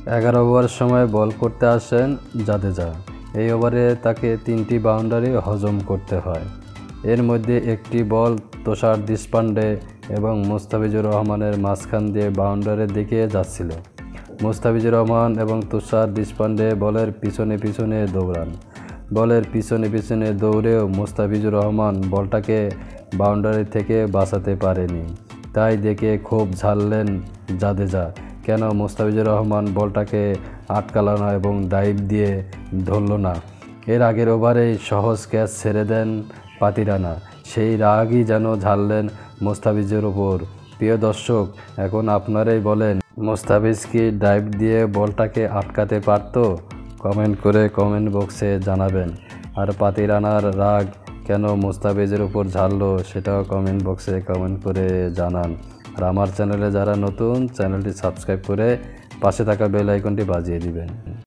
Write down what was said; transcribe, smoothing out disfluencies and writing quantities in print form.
11 over সময় বল করতে আসেন জাদেজা। এই ওভারে তাকে 3টি বাউন্ডারি হজম করতে হয়। এর মধ্যে একটি বল তুষার দেশপান্ডে এবং মুস্তাফিজুর রহমানের মাঝখান দিয়ে বাউন্ডারির দিকে যাচ্ছিল। মুস্তাফিজুর রহমান এবং তুষার দেশপান্ডে বলের পিছনে পিছনে দৌড়ান। বলের পিছনে পিছনে দৌড়েও মুস্তাফিজুর রহমান বলটাকে বাউন্ডারি থেকে বাঁচাতে পারেনি। তাই দেখে খুব ঝাড়লেন জাদেজা, কেন মুস্তাফিজুর রহমান বলটাকে আটকাল না এবং ডাইভ দিয়ে ধরল না। এর আগের ওভারেই সহজ ক্যাচ ছেড়ে দেন পাতিরানা, সেই রাগই যেন ঝাড়লেন মুস্তাফিজের ওপর। প্রিয় দর্শক, এখন আপনারাই বলেন, মুস্তাফিজ কি ডাইভ দিয়ে বলটাকে আটকাতে পারত? কমেন্ট করে কমেন্ট বক্সে জানাবেন। আর পাতিরানার রাগ কেন মুস্তাফিজের উপর ঝাড়লো সেটাও কমেন্ট বক্সে কমেন্ট করে জানান। আর আমার চ্যানেলে যারা নতুন, চ্যানেলটি সাবস্ক্রাইব করে পাশে থাকা বেল আইকনটি বাজিয়ে দিবেন।